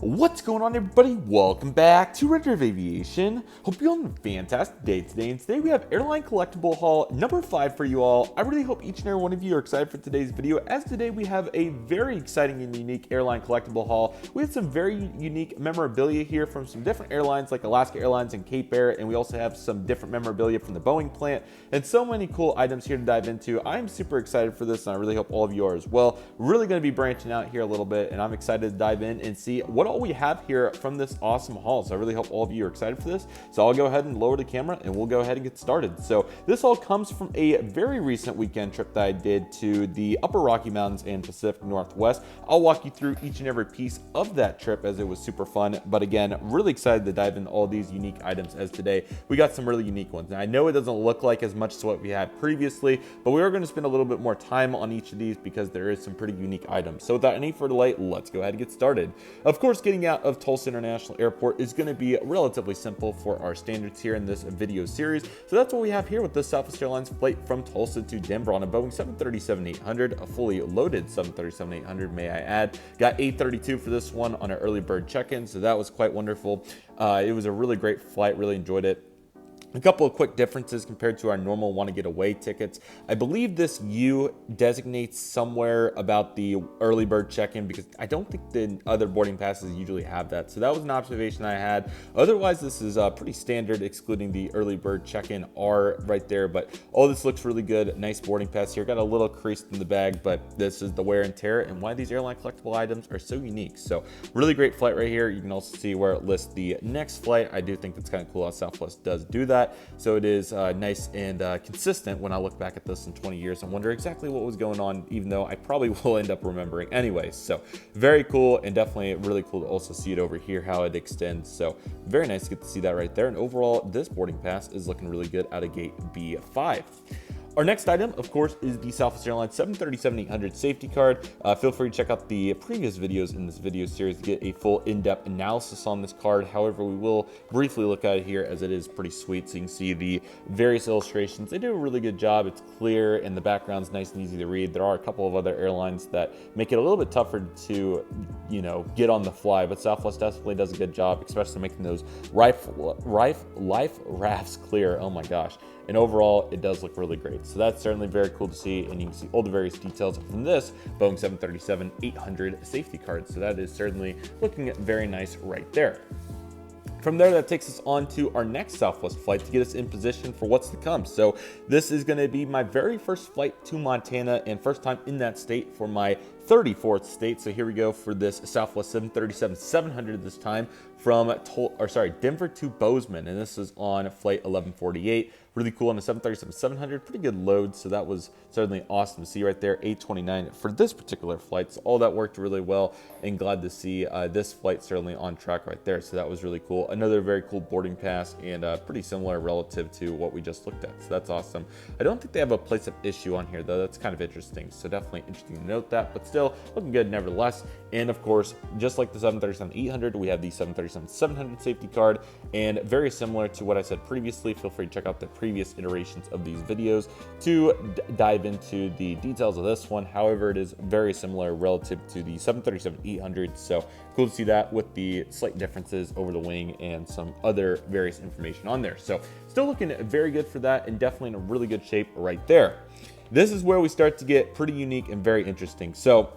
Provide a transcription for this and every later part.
What's going on, everybody? Welcome back to Redriveraviation. Hope you're on a fantastic day today. And today we have Airline Collectible Haul number 5 for you all. I really hope each and every one of you are excited for today's video, as today we have a very exciting and unique Airline Collectible Haul. We have some very unique memorabilia here from some different airlines like Alaska Airlines and Cape Air, and we also have some different memorabilia from the Boeing plant, and so many cool items here to dive into. I'm super excited for this, and I really hope all of you are as well. Really going to be branching out here a little bit, and I'm excited to dive in and see what all we have here from this awesome haul. So I really hope all of you are excited for this. So I'll go ahead and lower the camera and we'll go ahead and get started. So this all comes from a very recent weekend trip that I did to the Upper Rocky Mountains and Pacific Northwest. I'll walk you through each and every piece of that trip, as it was super fun. But again, really excited to dive into all these unique items, as today we got some really unique ones. Now I know it doesn't look like as much as what we had previously, but we are going to spend a little bit more time on each of these because there is some pretty unique items. So without any further delay, let's go ahead and get started. Of course, getting out of Tulsa International Airport is going to be relatively simple for our standards here in this video series. So that's what we have here with the Southwest Airlines flight from Tulsa to Denver on a Boeing 737-800, a fully loaded 737-800, may I add. Got 832 for this one on an early bird check-in, so that was quite wonderful. It was a really great flight, really enjoyed it. A couple of quick differences compared to our normal want to get away tickets. I believe this U designates somewhere about the early bird check-in, because I don't think the other boarding passes usually have that. So that was an observation I had. Otherwise, this is pretty standard, excluding the early bird check-in R right there. But all this looks really good. Nice boarding pass here. Got a little crease in the bag, but this is the wear and tear and why these airline collectible items are so unique. So really great flight right here. You can also see where it lists the next flight. I do think it's kind of cool how Southwest does do that. So it is nice and consistent when I look back at this in 20 years and wonder exactly what was going on, even though I probably will end up remembering anyways. So very cool, and definitely really cool to also see it over here, how it extends. So very nice to get to see that right there. And overall, this boarding pass is looking really good out of gate B5. Our next item, of course, is the Southwest Airlines 737-800 safety card. Feel free to check out the previous videos in this video series to get a full in-depth analysis on this card. However, we will briefly look at it here, as it is pretty sweet. So you can see the various illustrations. They do a really good job. It's clear and the background's nice and easy to read. There are a couple of other airlines that make it a little bit tougher to, get on the fly, but Southwest definitely does a good job, especially making those life rafts clear. Oh my gosh. And overall, it does look really great. So that's certainly very cool to see. And you can see all the various details from this Boeing 737-800 safety card. So that is certainly looking very nice right there. From there, that takes us on to our next Southwest flight to get us in position for what's to come. So this is going to be my very first flight to Montana, and first time in that state for my 34th state. So here we go for this Southwest 737-700 this time from Denver to Bozeman, and this is on flight 1148. Really cool on the 737-700, pretty good load, so that was certainly awesome to see right there. 829 for this particular flight, so all that worked really well, and glad to see this flight certainly on track right there. So that was really cool. Another very cool boarding pass, and pretty similar relative to what we just looked at, so that's awesome. I don't think they have a place of issue on here though. That's kind of interesting, so definitely interesting to note that, but still looking good nevertheless. And of course, just like the 737-800, we have the 737-700 safety card, and very similar to what I said previously. Feel free to check out the previous iterations of these videos to dive into the details of this one. However, it is very similar relative to the 737-800, so cool to see that with the slight differences over the wing and some other various information on there. So still looking very good for that, and definitely in a really good shape right there. This is where we start to get pretty unique and very interesting. So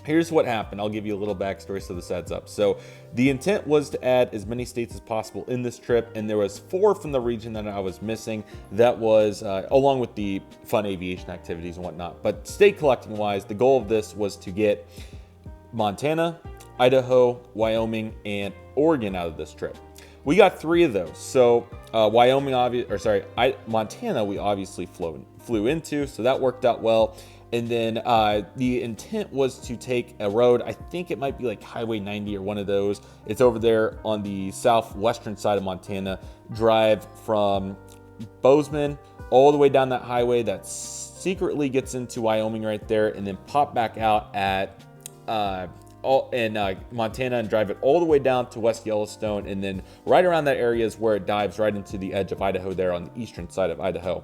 here's what happened. I'll give you a little backstory so this adds up. So the intent was to add as many states as possible in this trip, and there was 4 from the region that I was missing. That was along with the fun aviation activities and whatnot. But state collecting wise, the goal of this was to get Montana, Idaho, Wyoming, and Oregon out of this trip. We got 3 of those. So Montana we obviously flew into, so that worked out well. And then the intent was to take a road, I think it might be like Highway 90 or one of those. It's over there on the southwestern side of Montana. Drive from Bozeman all the way down that highway that secretly gets into Wyoming right there, and then pop back out at Montana and drive it all the way down to West Yellowstone, and then right around that area is where it dives right into the edge of Idaho there on the eastern side of Idaho.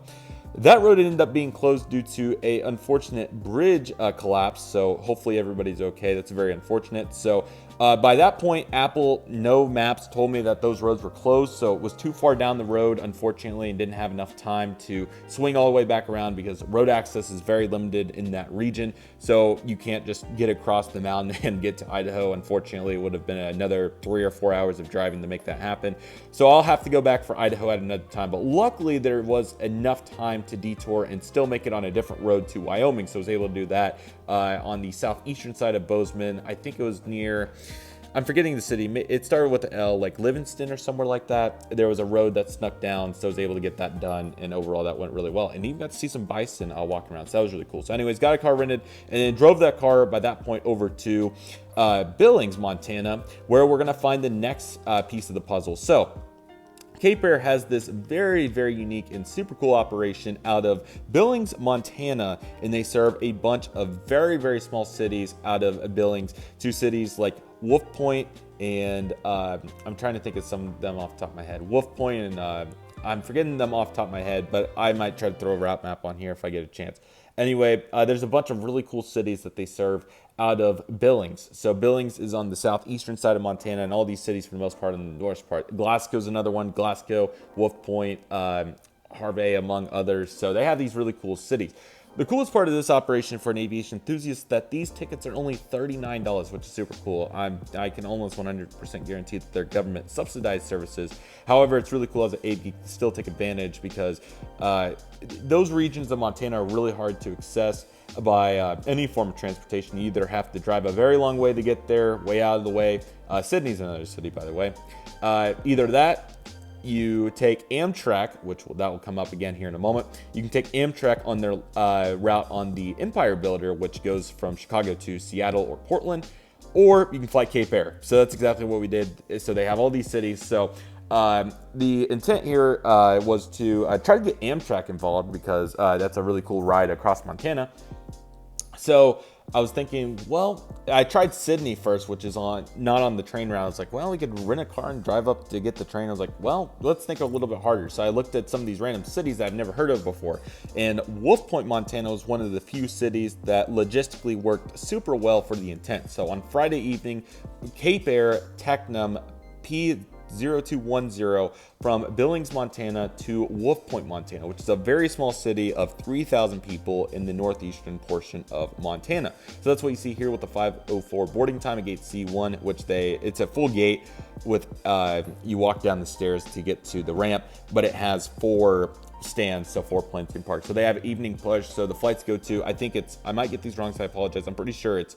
That road ended up being closed due to an unfortunate bridge collapse, so hopefully everybody's okay. That's very unfortunate. So By that point, Apple, no maps told me that those roads were closed, so it was too far down the road, unfortunately, and didn't have enough time to swing all the way back around because road access is very limited in that region, so you can't just get across the mountain and get to Idaho. Unfortunately, it would have been another 3 or 4 hours of driving to make that happen, so I'll have to go back for Idaho at another time, but luckily there was enough time to detour and still make it on a different road to Wyoming, so I was able to do that on the southeastern side of Bozeman. I think it was near, I'm forgetting the city. It started with an L, like Livingston or somewhere like that. There was a road that snuck down, so I was able to get that done, and overall that went really well. And even got to see some bison walking around, so that was really cool. So anyways, got a car rented, and then drove that car by that point over to Billings, Montana, where we're going to find the next piece of the puzzle. So Cape Air has this very, very unique and super cool operation out of Billings, Montana, and they serve a bunch of very, very small cities out of Billings. 2 cities like Wolf Point and I'm trying to think of some of them off the top of my head. Wolf Point and I'm forgetting them off the top of my head, but I might try to throw a route map on here if I get a chance. Anyway, there's a bunch of really cool cities that they serve out of Billings. So Billings is on the southeastern side of Montana, and all these cities for the most part on the north part. Glasgow's another one. Glasgow, Wolf Point, Harvey, among others. So they have these really cool cities. The coolest part of this operation for an aviation enthusiast is that these tickets are only $39, which is super cool. I can almost 100% guarantee that they're government subsidized services. However, it's really cool as an aide to still take advantage because those regions of Montana are really hard to access by any form of transportation. You either have to drive a very long way to get there, way out of the way. Sydney's another city, by the way. Either that, you take Amtrak, that will come up again here in a moment. You can take Amtrak on their route on the Empire Builder, which goes from Chicago to Seattle or Portland, or you can fly Cape Air. So that's exactly what we did. So they have all these cities. So the intent here was to try to get Amtrak involved because that's a really cool ride across Montana. So I was thinking, well, I tried Sydney first, which is not on the train route. I was like, well, we could rent a car and drive up to get the train. I was like, well, let's think a little bit harder. So I looked at some of these random cities that I've never heard of before. And Wolf Point, Montana was one of the few cities that logistically worked super well for the intent. So on Friday evening, Cape Air Technum P0210 from Billings, Montana to Wolf Point, Montana, which is a very small city of 3,000 people in the northeastern portion of Montana. So that's what you see here with the 5:04 boarding time at gate C1, which it's a full gate with, you walk down the stairs to get to the ramp, but it has 4 stands, so 4 planes can park. So they have evening push. So the flights go to, I might get these wrong, so I apologize. I'm pretty sure it's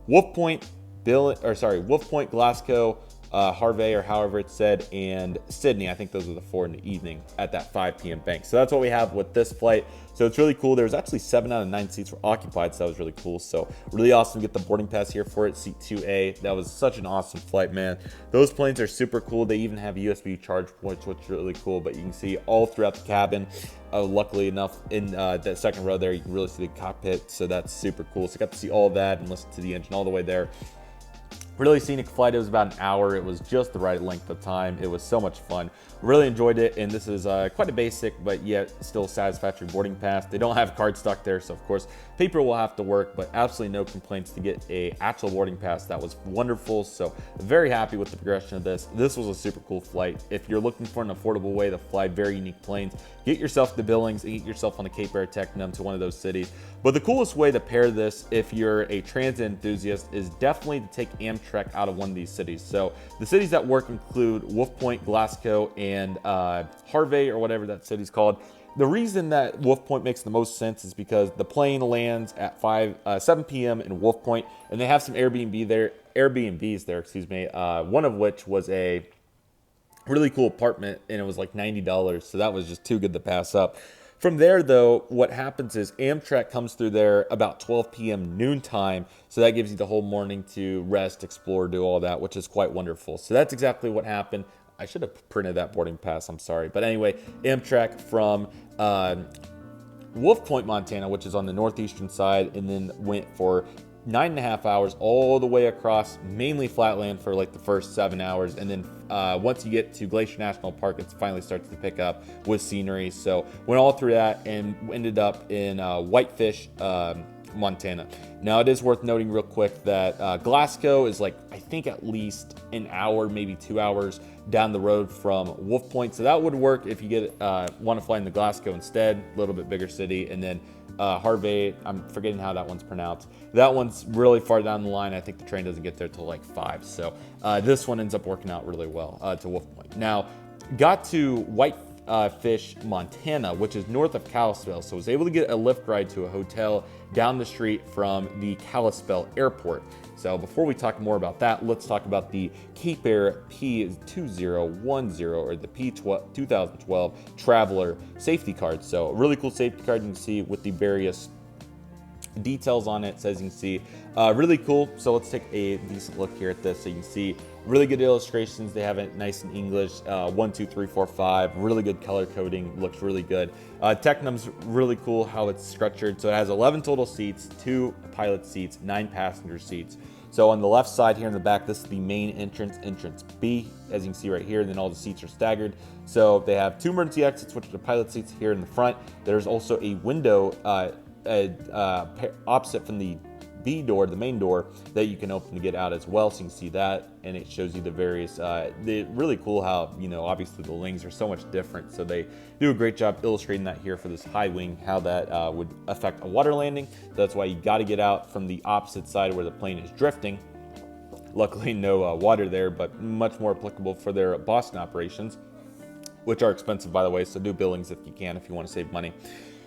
Wolf Point, Wolf Point, Glasgow, Harvey, or however it's said, and Sydney. I think those are the 4 in the evening at that 5 p.m. bank. So that's what we have with this flight. So it's really cool. There was actually 7 out of 9 seats were occupied, so that was really cool. So really awesome to get the boarding pass here for it, seat 2A. That was such an awesome flight, man. Those planes are super cool. They even have USB charge points, which is really cool, but you can see all throughout the cabin. Luckily enough, in that second row there, you can really see the cockpit, so that's super cool. So I got to see all that and listen to the engine all the way there. Really scenic flight. It was about an hour. It was just the right length of time. It was so much fun. Really enjoyed it, and this is quite a basic but yet still satisfactory boarding pass. They don't have cardstock there, so of course paper will have to work, but absolutely no complaints to get a actual boarding pass. That was wonderful. So very happy with the progression of this. This was a super cool flight. If you're looking for an affordable way to fly very unique planes, get yourself to Billings and get yourself on the Cape Air Technum to one of those cities. But the coolest way to pair this, if you're a transit enthusiast, is definitely to take Amtrak out of one of these cities. So the cities that work include Wolf Point, Glasgow, and Harvey, or whatever that city's called. The reason that Wolf Point makes the most sense is because the plane lands at 7 p.m. in Wolf Point, and they have some Airbnbs there, one of which was a really cool apartment, and it was like $90, so that was just too good to pass up. From there, though, what happens is Amtrak comes through there about 12 p.m. noontime, so that gives you the whole morning to rest, explore, do all that, which is quite wonderful. So that's exactly what happened. I should have printed that boarding pass, I'm sorry. But anyway, Amtrak from Wolf Point, Montana, which is on the northeastern side, and then went for 9.5 hours all the way across, mainly flatland for like the first 7 hours, and then once you get to Glacier National Park, it finally starts to pick up with scenery. So went all through that and ended up in Whitefish Montana. Now, it is worth noting real quick that Glasgow is like, I think at least an hour, maybe 2 hours down the road from Wolf Point. So that would work if you get want to fly into Glasgow instead, a little bit bigger city. And then Harvey, I'm forgetting how that one's pronounced. That one's really far down the line. I think the train doesn't get there till like 5. So this one ends up working out really well to Wolf Point. Now, got to Whitefish, Montana, which is north of Kalispell. So I was able to get a lift ride to a hotel down the street from the Kalispell airport. So before we talk more about that, let's talk about the Cape Air P2010 or the P2012 Traveler safety card. So a really cool safety card you can see with the various details on it. As you can see, really cool. So let's take a decent look here at this. So you can see really good illustrations. They have it nice in English. 1, 2, 3, 4, 5. Really good color coding. Looks really good. Tecnum's really cool how it's structured. So it has 11 total seats, 2 pilot seats, 9 passenger seats. So on the left side here in the back, this is the main entrance B, as you can see right here. And then all the seats are staggered. So they have 2 emergency exits, which are the pilot seats here in the front. There's also a window opposite from the B door, the main door, that you can open to get out as well. So you can see that, and it shows you the various, really cool how, you know, obviously the wings are so much different. So they do a great job illustrating that here for this high wing, how that would affect a water landing. That's why you got to get out from the opposite side where the plane is drifting. Luckily, no water there, but much more applicable for their Boston operations, which are expensive, by the way. So do Billings if you can, if you want to save money.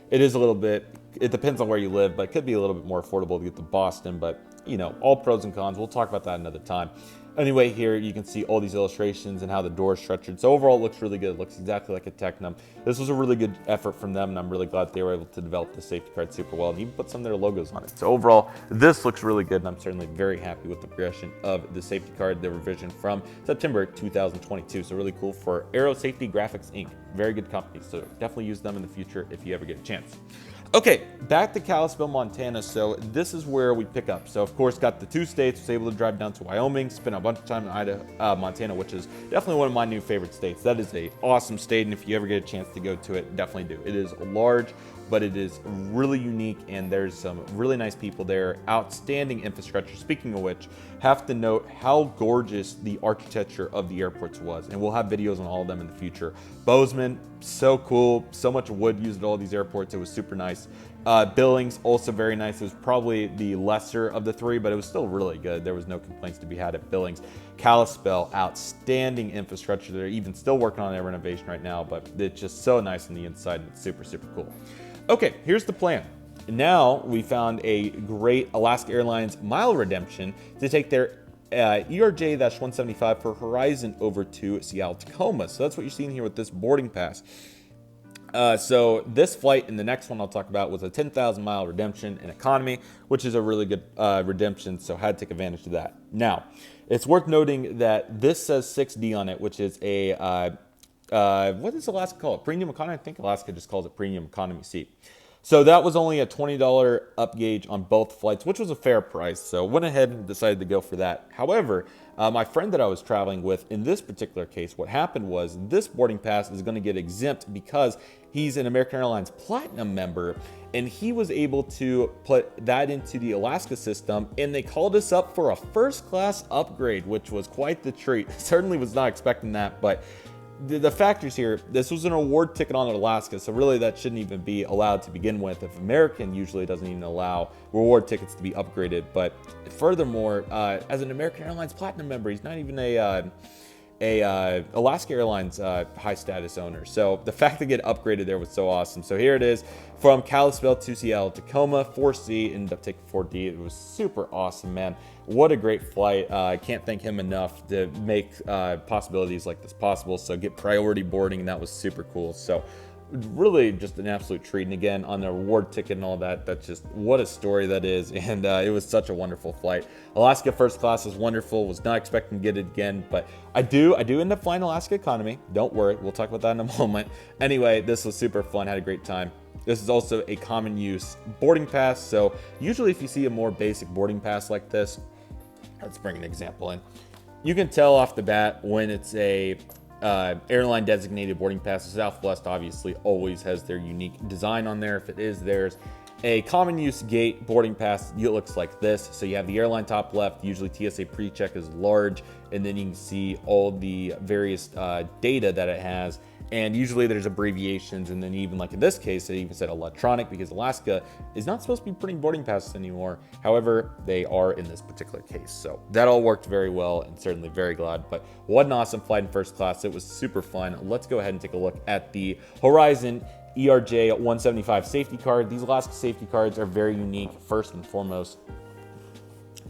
It is a little bit, it depends on where you live, but it could be a little bit more affordable to get to Boston, but you know, all pros and cons. We'll talk about that another time. Anyway, here you can see all these illustrations and how the door is structured. So overall, it looks really good. It looks exactly like a Tecnum. This was a really good effort from them, and I'm really glad they were able to develop the safety card super well and even put some of their logos on it. So overall, this looks really good, and I'm certainly very happy with the progression of the safety card, the revision from September 2022. So really cool for Aero Safety Graphics Inc. Very good company, so definitely use them in the future if you ever get a chance. Okay, back to Kalispell, Montana. So this is where we pick up. So of course, got the 2 states, was able to drive down to Wyoming, spent a bunch of time in Montana, which is definitely one of my new favorite states. That is a awesome state, and if you ever get a chance to go to it, definitely do. It is large, but it is really unique, and there's some really nice people there. Outstanding infrastructure. Speaking of which, have to note how gorgeous the architecture of the airports was, and we'll have videos on all of them in the future. Bozeman, so cool. So much wood used at all these airports. It was super nice. Billings, also very nice. It was probably the lesser of the 3, but it was still really good. There was no complaints to be had at Billings. Kalispell, outstanding infrastructure. They're even still working on their renovation right now, but it's just so nice on the inside. It's super, super cool. Okay, here's the plan. Now we found a great Alaska Airlines mile redemption to take their ERJ-175 for Horizon over to Seattle-Tacoma. So that's what you're seeing here with this boarding pass. So this flight and the next one I'll talk about was a 10,000 mile redemption in economy, which is a really good redemption, so had to take advantage of that. Now, it's worth noting that this says 6D on it, which is a, what does Alaska call it? Premium economy? I think Alaska just calls it premium economy seat. So that was only a $20 up gauge on both flights, which was a fair price. So went ahead and decided to go for that. However, my friend that I was traveling with in this particular case, what happened was this boarding pass is going to get exempt because he's an American Airlines Platinum member, and he was able to put that into the Alaska system, and they called us up for a first class upgrade, which was quite the treat. Certainly was not expecting that, but the factors here, this was an award ticket on Alaska, so really that shouldn't even be allowed to begin with. If American usually doesn't even allow reward tickets to be upgraded. But furthermore, as an American Airlines Platinum member, he's not even a Alaska Airlines high status owner. So the fact to get upgraded there was so awesome. So here it is from Kalispell to Seattle-Tacoma, 4C, ended up taking 4D. It was super awesome, man. What a great flight. I can't thank him enough to make possibilities like this possible. So get priority boarding, and that was super cool. So really just an absolute treat. And again, on the reward ticket and all that, that's just what a story that is. And it was such a wonderful flight. Alaska first class was wonderful. Was not expecting to get it again, but I do end up flying Alaska economy. Don't worry, we'll talk about that in a moment. Anyway, this was super fun. Had a great time. This is also a common use boarding pass. So usually if you see a more basic boarding pass like this, let's bring an example in. You can tell off the bat when it's a airline designated boarding pass. Southwest obviously always has their unique design on there if it is theirs. A common use gate boarding pass, it looks like this. So you have the airline top left, usually TSA pre-check is large, and then you can see all the various data that it has. And usually there's abbreviations, and then even like in this case, it even said electronic because Alaska is not supposed to be printing boarding passes anymore. However, they are in this particular case. So that all worked very well, and certainly very glad. But what an awesome flight in first class. It was super fun. Let's go ahead and take a look at the Horizon ERJ 175 safety card. These Alaska safety cards are very unique. First and foremost,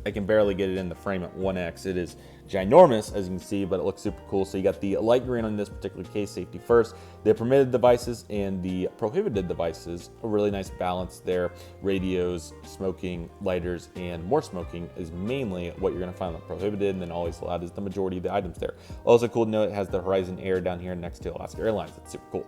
I can barely get it in the frame at 1x. It is ginormous, as you can see, but it looks super cool. So you got the light green on this particular case, safety first, the permitted devices and the prohibited devices. A really nice balance there. Radios, smoking, lighters, and more smoking is mainly what you're going to find on the prohibited, and then always allowed is the majority of the items there. Also cool to note, it has the Horizon Air down here next to Alaska Airlines. That's super cool.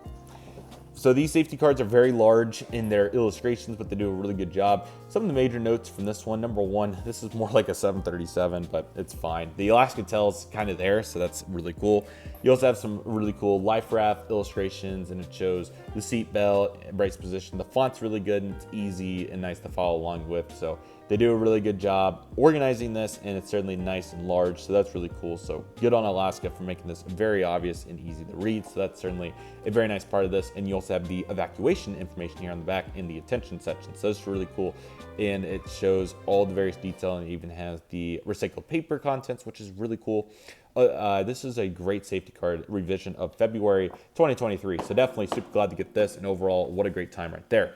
So these safety cards are very large in their illustrations, but they do a really good job. Some of the major notes from this one, number one, this is more like a 737, but it's fine. The Alaska tail's kind of there, so that's really cool. You also have some really cool life raft illustrations, and it shows the seat belt, brace position. The font's really good, and it's easy and nice to follow along with. So they do a really good job organizing this, and it's certainly nice and large, so that's really cool. So good on Alaska for making this very obvious and easy to read. So that's certainly a very nice part of this. And you also have the evacuation information here on the back in the attention section. So that's really cool. And it shows all the various detail, and it even has the recycled paper contents, which is really cool. This is a great safety card revision of February 2023. So definitely super glad to get this, and overall, what a great time right there.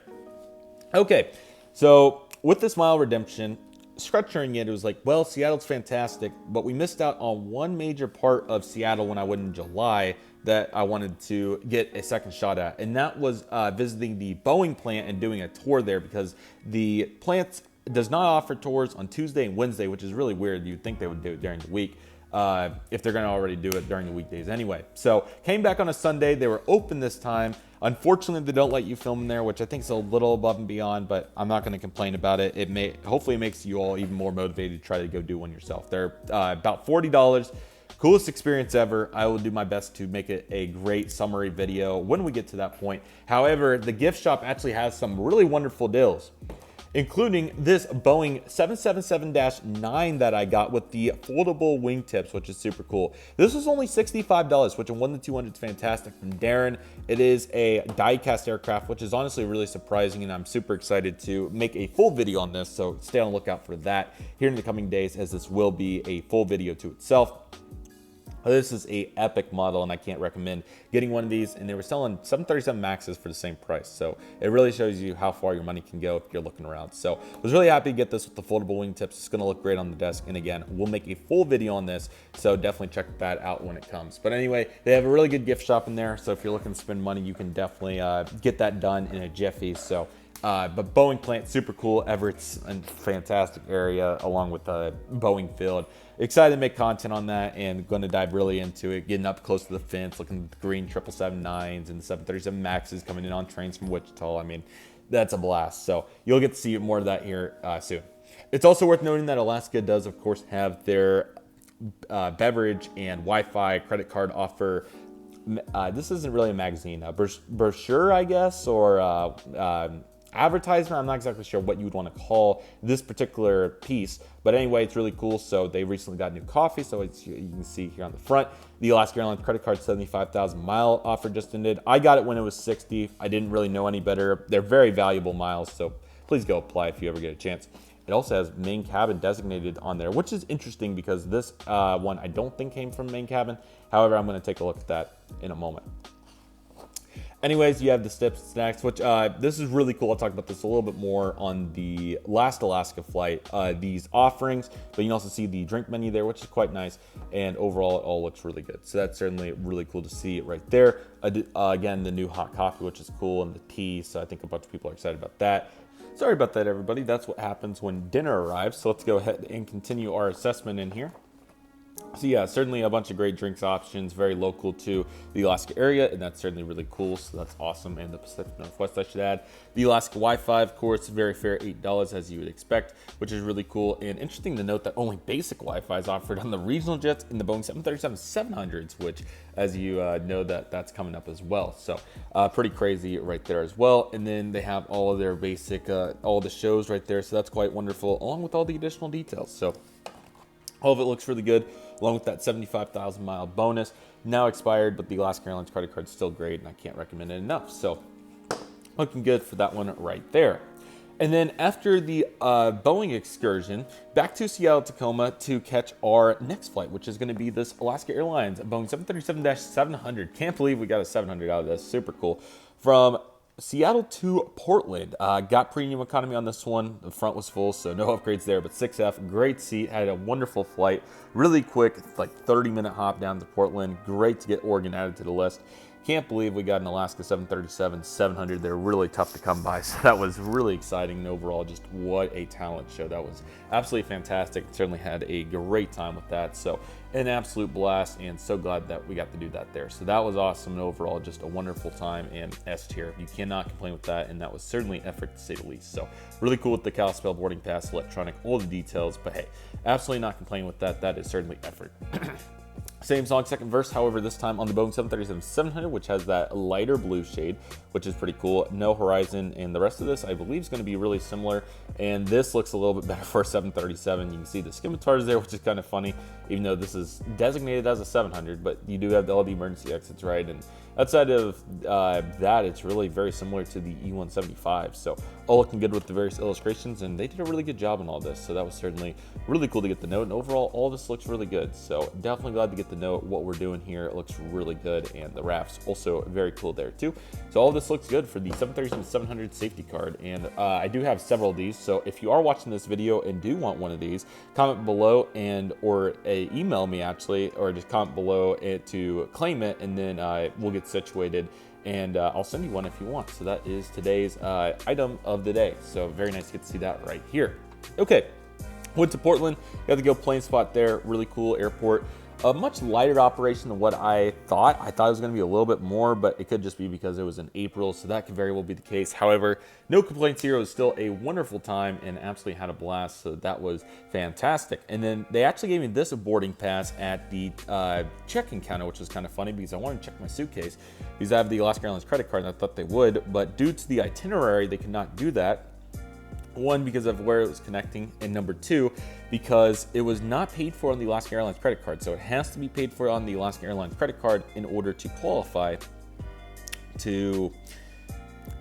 Okay, so with this mile redemption, structuring it, it was like, well, Seattle's fantastic, but we missed out on one major part of Seattle when I went in July that I wanted to get a second shot at, and that was visiting the Boeing plant and doing a tour there, because the plant does not offer tours on Tuesday and Wednesday, which is really weird. You'd think they would do it during the week if they're going to already do it during the weekdays anyway. So came back on a Sunday. They were open this time. Unfortunately, they don't let you film in there, which I think is a little above and beyond, but I'm not going to complain about it. Hopefully it makes you all even more motivated to try to go do one yourself. They're about $40. Coolest experience ever. I will do my best to make it a great summary video when we get to that point. However, the gift shop actually has some really wonderful deals, including this Boeing 777-9 that I got with the foldable wingtips, which is super cool. This was only $65, which in 1 to 200 is fantastic from Darren. It is a die-cast aircraft, which is honestly really surprising, and I'm super excited to make a full video on this, so stay on the lookout for that here in the coming days, as this will be a full video to itself. This is a epic model, and I can't recommend getting one of these. And they were selling 737 Maxes for the same price. So it really shows you how far your money can go if you're looking around. So I was really happy to get this with the foldable wingtips. It's going to look great on the desk. And again, we'll make a full video on this, so definitely check that out when it comes. But anyway, they have a really good gift shop in there. So if you're looking to spend money, you can definitely get that done in a jiffy. So but Boeing plant, super cool. Everett's a fantastic area, along with the Boeing field. Excited to make content on that, and going to dive really into it, getting up close to the fence, looking at the green 777-9s and the 737 Maxes coming in on trains from Wichita. I mean, that's a blast. So you'll get to see more of that here soon. It's also worth noting that Alaska does, of course, have their beverage and Wi-Fi credit card offer. This isn't really a magazine, a brochure, I guess, or advertisement. I'm not exactly sure what you would want to call this particular piece, but anyway, it's really cool. So they recently got new coffee, so you can see here on the front, the Alaska Airlines credit card 75,000 mile offer just ended. I got it when it was 60. I didn't really know any better. They're very valuable miles, so please go apply if you ever get a chance. It also has main cabin designated on there, which is interesting because this one I don't think came from main cabin. However, I'm going to take a look at that in a moment. Anyways, you have the steps and snacks, which this is really cool. I'll talk about this a little bit more on the last Alaska flight, these offerings, but you can also see the drink menu there, which is quite nice. And overall, it all looks really good. So that's certainly really cool to see it right there. Again, the new hot coffee, which is cool, and the tea. So I think a bunch of people are excited about that. Sorry about that, everybody. That's what happens when dinner arrives. So let's go ahead and continue our assessment in here. So yeah, certainly a bunch of great drinks options, very local to the Alaska area, and that's certainly really cool, so that's awesome. And the Pacific Northwest, I should add. The Alaska Wi-Fi, of course, very fair, $8 as you would expect, which is really cool. And interesting to note that only basic Wi-Fi is offered on the regional jets in the Boeing 737-700s, which, as you know, that's coming up as well. So pretty crazy right there as well. And then they have all of their basic, all the shows right there, so that's quite wonderful, along with all the additional details. So all of it looks really good, along with that 75,000 mile bonus. Now expired, but the Alaska Airlines credit card is still great, and I can't recommend it enough. So looking good for that one right there. And then after the Boeing excursion, back to Seattle, Tacoma to catch our next flight, which is going to be this Alaska Airlines Boeing 737-700. Can't believe we got a 700 out of this. Super cool. From Seattle to Portland. Got premium economy on this one. The front was full, so no upgrades there, but 6F, great seat, had a wonderful flight, really quick, like 30-minute hop down to Portland. Great to get Oregon added to the list. Can't believe we got an Alaska 737-700. They're really tough to come by, so that was really exciting. And overall, just what a talent show. That was absolutely fantastic. Certainly had a great time with that. So an absolute blast, and so glad that we got to do that there. So that was awesome, and overall, just a wonderful time, and S tier. You cannot complain with that, and that was certainly effort to say the least. So really cool with the Kalispell boarding pass, electronic, all the details, but hey, absolutely not complaining with that. That is certainly effort. Same song, second verse, however, this time on the Boeing 737-700, which has that lighter blue shade, which is pretty cool. No horizon, and the rest of this, I believe, is going to be really similar. And this looks a little bit better for a 737. You can see the scimitars there, which is kind of funny, even though this is designated as a 700, but you do have all the emergency exits, right? And outside of that, it's really very similar to the E175. So all looking good with the various illustrations, and they did a really good job on all this. So that was certainly really cool to get the note. And overall, all this looks really good. So definitely glad to get the note. What we're doing here, it looks really good, and the rafts also very cool there too. So all this looks good for the 737-700 safety card, and I do have several of these. So if you are watching this video and do want one of these, comment below or email me actually, or just comment below it to claim it, and then we'll get situated, and I'll send you one if you want. So that is today's item of the day. So very nice to get to see that right here. Okay, went to Portland, got to go plane spot there. Really cool airport. A much lighter operation than what I thought. I thought it was going to be a little bit more, but it could just be because it was in April, so that could very well be the case. However, no complaints here. It was still a wonderful time and absolutely had a blast, so that was fantastic. And then they actually gave me this boarding pass at the check-in counter, which was kind of funny because I wanted to check my suitcase because I have the Alaska Airlines credit card, and I thought they would, but due to the itinerary, they could not do that. One, because of where it was connecting, and number two, because it was not paid for on the Alaska Airlines credit card. So it has to be paid for on the Alaska Airlines credit card in order to qualify to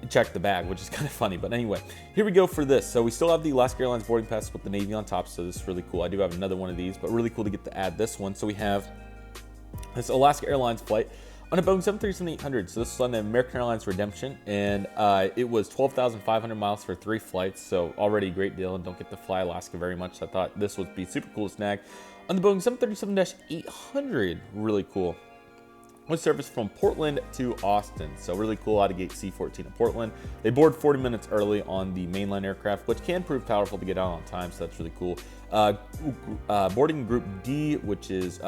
check the bag, which is kind of funny. But anyway, here we go for this. So we still have the Alaska Airlines boarding pass with the Navy on top, so this is really cool. I do have another one of these, but really cool to get to add this one. So we have this Alaska Airlines flight on a Boeing 737-800. So this is on the American Airlines Redemption, and it was 12,500 miles for 3 flights, so already a great deal, and don't get to fly Alaska very much, so I thought this would be super cool to snag. On the Boeing 737-800, really cool. With service from Portland to Austin, so really cool out of gate C14 in Portland. They board 40 minutes early on the mainline aircraft, which can prove powerful to get out on time, so that's really cool. Boarding Group D, which is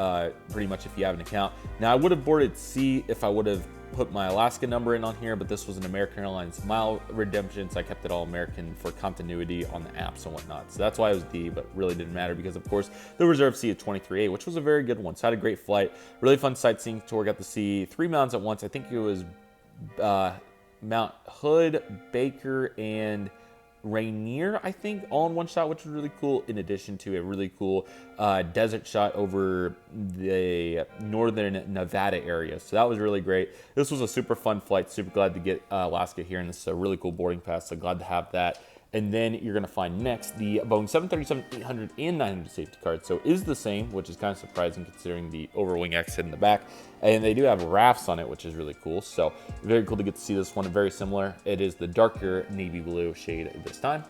pretty much if you have an account. Now, I would have boarded C if I would have put my Alaska number in on here, but this was an American Airlines mile redemption, so I kept it all American for continuity on the apps and whatnot. So that's why it was D, but really didn't matter because, of course, the reserve seat at 23A, which was a very good one. So I had a great flight, really fun sightseeing tour. Got to see 3 mountains at once. I think it was Mount Hood, Baker, and Rainier, I think, all in one shot, which was really cool, in addition to a really cool desert shot over the northern Nevada area. So that was really great. This was a super fun flight. Super glad to get Alaska here, and this is a really cool boarding pass, so glad to have that. And then you're going to find next the Boeing 737-800 and 900 safety card. So it is the same, which is kind of surprising considering the overwing exit in the back. And they do have rafts on it, which is really cool. So very cool to get to see this one. Very similar. It is the darker navy blue shade this time,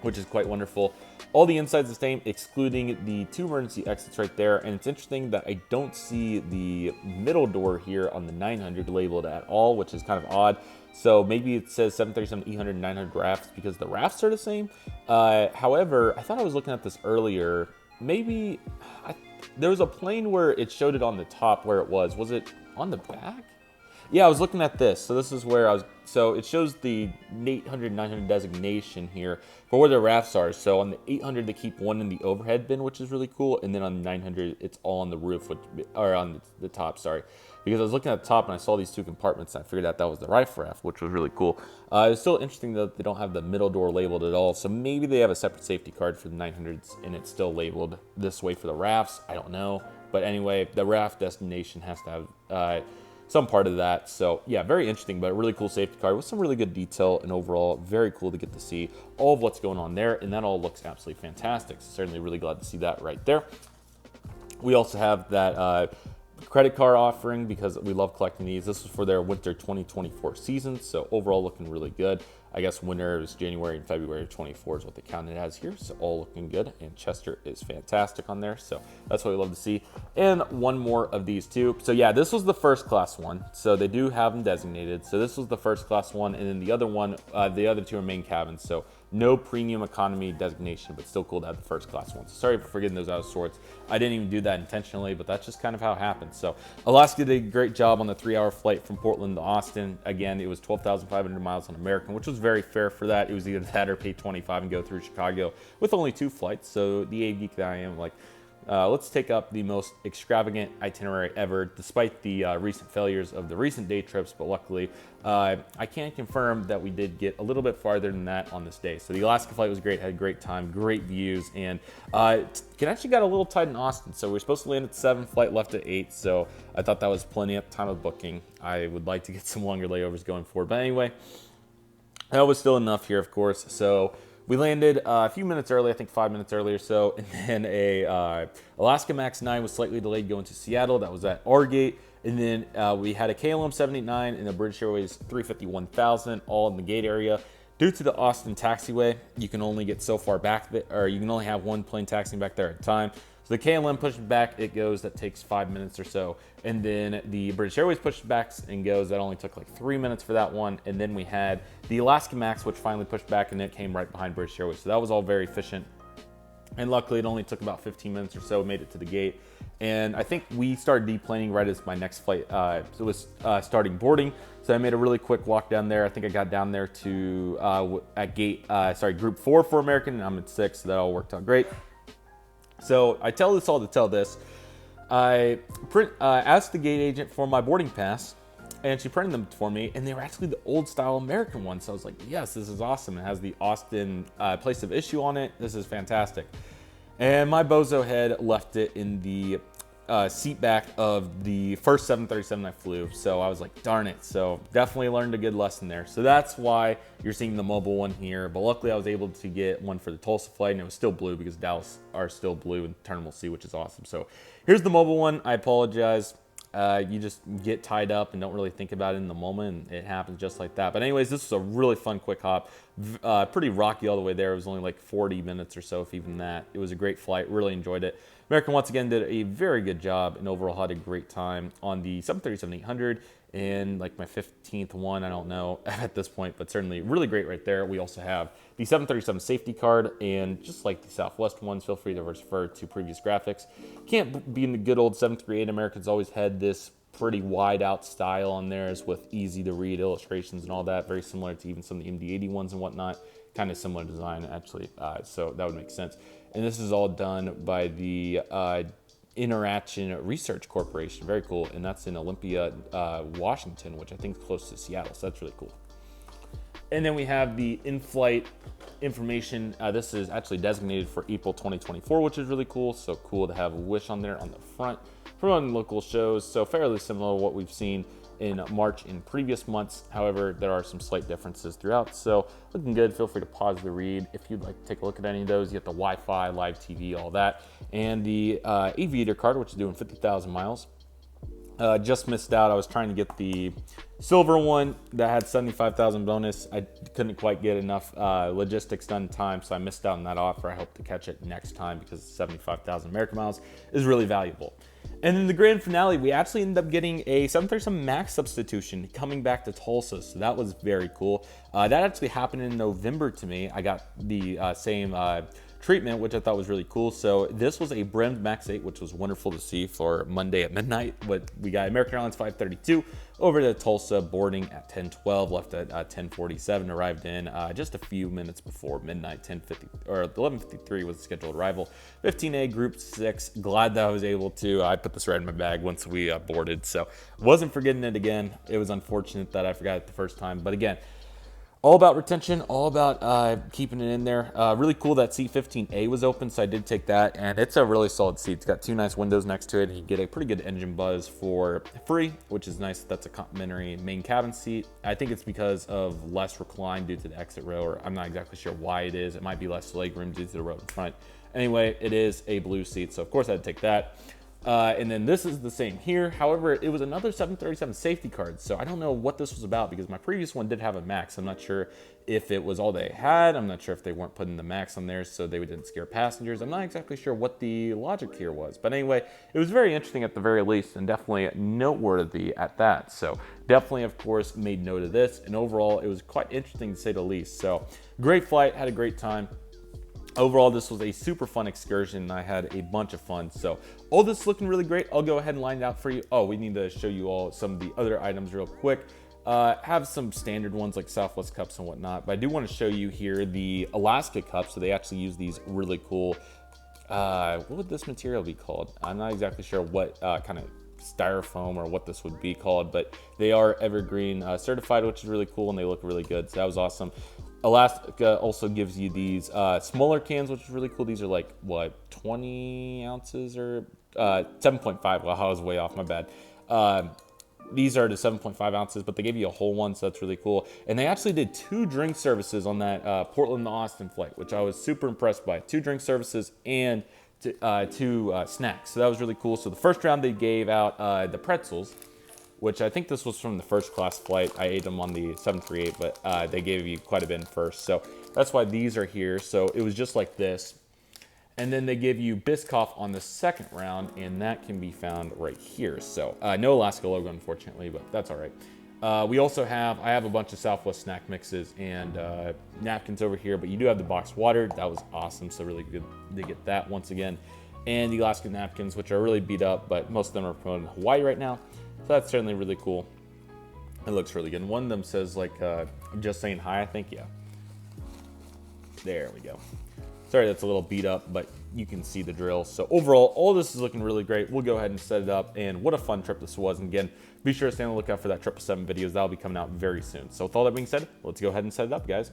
which is quite wonderful. All the inside's the same, excluding the 2 emergency exits right there. And it's interesting that I don't see the middle door here on the 900 labeled at all, which is kind of odd. So maybe it says 737-800 900 rafts because the rafts are the same. However, I thought I was looking at this earlier. Maybe, there was a plane where it showed it on the top where it was. Was it on the back? Yeah, I was looking at this. So this is where I was, so it shows the 800, 900 designation here for where the rafts are. So on the 800, they keep one in the overhead bin, which is really cool. And then on the 900, it's all on the roof, or on the top, sorry. Because I was looking at the top and I saw these two compartments and I figured out that was the rifle raft, which was really cool. It's still interesting that they don't have the middle door labeled at all. So maybe they have a separate safety card for the 900s and it's still labeled this way for the rafts. I don't know. But anyway, the raft destination has to have some part of that. So yeah, very interesting, but a really cool safety card with some really good detail, and overall very cool to get to see all of what's going on there, and that all looks absolutely fantastic. So certainly really glad to see that right there. We also have that credit card offering because we love collecting these. This is for their winter 2024 season, so overall looking really good. I guess winter is January and February of 24 is what they counted as here, so all looking good. And Chester is fantastic on there, so that's what we love to see. And one more of these too. So yeah, this was the first class one, so they do have them designated. So this was the first class one, and then the other one, the other two are main cabins. So no premium economy designation, but still cool to have the first class one. So sorry for getting those out of sorts. I didn't even do that intentionally, but that's just kind of how it happens. So Alaska did a great job on the 3-hour flight from Portland to Austin. Again, it was 12,500 miles on American, which was very fair for that. It was either that or pay 25 and go through Chicago with only 2 flights. So the AV geek that I am, like, let's take up the most extravagant itinerary ever, despite the recent failures of the recent day trips. But luckily, I can confirm that we did get a little bit farther than that on this day. So the Alaska flight was great, had a great time, great views, and it actually got a little tight in Austin. So we're supposed to land at 7, flight left at 8. So I thought that was plenty of time of booking. I would like to get some longer layovers going forward. But anyway, that was still enough here, of course. So we landed a few minutes early, I think 5 minutes early or so, and then a Alaska Max 9 was slightly delayed going to Seattle. That was at our gate. And then we had a KLM 789 and a British Airways 350-1000 all in the gate area. Due to the Austin taxiway, you can only get so far back, or you can only have one plane taxiing back there at a time. So the KLM pushes back, it goes, that takes 5 minutes or so. And then the British Airways pushes back and goes, that only took like 3 minutes for that one. And then we had the Alaska Max, which finally pushed back, and it came right behind British Airways. So that was all very efficient. And luckily it only took about 15 minutes or so, made it to the gate. And I think we started deplaning right as my next flight was starting boarding. So I made a really quick walk down there. I think I got down there to group 4 for American, and I'm at 6, so that all worked out great. So I tell this all to tell this. I asked the gate agent for my boarding pass, and she printed them for me, and they were actually the old style American ones. So I was like, yes, this is awesome. It has the Austin place of issue on it. This is fantastic. And my bozo head left it in the seat back of the first 737 I flew. So I was like, darn it. So definitely learned a good lesson there. So that's why you're seeing the mobile one here. But luckily I was able to get one for the Tulsa flight, and it was still blue because Dallas are still blue in Terminal C, which is awesome. So here's the mobile one. I apologize. You just get tied up and don't really think about it in the moment, and it happens just like that. But anyways, this was a really fun quick hop. Pretty rocky all the way there. It was only like 40 minutes or so, if even that. It was a great flight. Really enjoyed it. American once again did a very good job and overall had a great time on the 737-800 and like my 15th one, I don't know at this point, but certainly really great right there. We also have the 737 safety card, and just like the Southwest ones, feel free to refer to previous graphics. Can't be in the good old 738. Americans always had this pretty wide out style on theirs with easy to read illustrations and all that, very similar to even some of the MD-80 ones and whatnot. Kind of similar design actually, so that would make sense. And this is all done by the Interaction Research Corporation. Very cool. And that's in Olympia, Washington, which I think is close to Seattle. So that's really cool. And then we have the in-flight information. This is actually designated for April 2024, which is really cool. So cool to have a wish on there on the front from local shows. So fairly similar to what we've seen in March in previous months. However, there are some slight differences throughout. So looking good. Feel free to pause the read if you'd like to take a look at any of those. You get the Wi-Fi, live TV, all that. And the Aviator card, which is doing 50,000 miles. Just missed out. I was trying to get the silver one that had 75,000 bonus. I couldn't quite get enough logistics done in time, so I missed out on that offer. I hope to catch it next time because 75,000 American miles is really valuable. And in the grand finale, we actually ended up getting a 737 MAX substitution coming back to Tulsa, so that was very cool. That actually happened in November to me. I got the same treatment, which I thought was really cool. So this was a brimmed Max 8, which was wonderful to see for Monday at midnight. But we got American Airlines 532 over to Tulsa, boarding at 10:12, left at 10:47, arrived in just a few minutes before midnight. 10:50 or 11:53 was the scheduled arrival. 15A Group 6. Glad that I was able to. I put this right in my bag once we boarded, so wasn't forgetting it again. It was unfortunate that I forgot it the first time, but again, all about retention, all about keeping it in there. Really cool that seat 15A was open, so I did take that, and it's a really solid seat. It's got 2 nice windows next to it, and you get a pretty good engine buzz for free, which is nice. That's a complimentary main cabin seat. I think it's because of less recline due to the exit row, or I'm not exactly sure why it is. It might be less legroom due to the row in front. Anyway, it is a blue seat, so of course I had to take that. And then this is the same here. However, it was another 737 safety card. So I don't know what this was about because my previous one did have a Max. I'm not sure if it was all they had. I'm not sure if they weren't putting the Max on there so they didn't scare passengers. I'm not exactly sure what the logic here was. But anyway, it was very interesting at the very least and definitely noteworthy at that. So definitely, of course, made note of this. And overall, it was quite interesting to say the least. So great flight, had a great time. Overall, this was a super fun excursion, and I had a bunch of fun. So all this is looking really great. I'll go ahead and line it out for you. Oh, we need to show you all some of the other items real quick. Have some standard ones like Southwest cups and whatnot, but I do want to show you here the Alaska cups. So they actually use these really cool, what would this material be called? I'm not exactly sure what kind of styrofoam or what this would be called, but they are evergreen certified, which is really cool, and they look really good. So that was awesome. Alaska also gives you these smaller cans, which is really cool. These are like, what, 20 ounces or 7.5. Well, I was way off, my bad. These are the 7.5 ounces, but they gave you a whole one, so that's really cool. And they actually did 2 drink services on that Portland to Austin flight, which I was super impressed by. 2 drink services and 2 snacks, so that was really cool. So the first round they gave out the pretzels, which I think this was from the first class flight. I ate them on the 738, but they gave you quite a bit in first. So that's why these are here. So it was just like this. And then they give you Biscoff on the second round, and that can be found right here. So no Alaska logo, unfortunately, but that's all right. We also have, I have a bunch of Southwest snack mixes and napkins over here, but you do have the boxed water. That was awesome. So really good to get that once again. And the Alaska napkins, which are really beat up, but most of them are promoted in Hawaii right now. So that's certainly really cool. It looks really good. And one of them says like, just saying hi, I think, yeah. There we go. Sorry, that's a little beat up, but you can see the drill. So overall, all this is looking really great. We'll go ahead and set it up, and what a fun trip this was. And again, be sure to stay on the lookout for that 777 videos. That'll be coming out very soon. So with all that being said, let's go ahead and set it up, guys.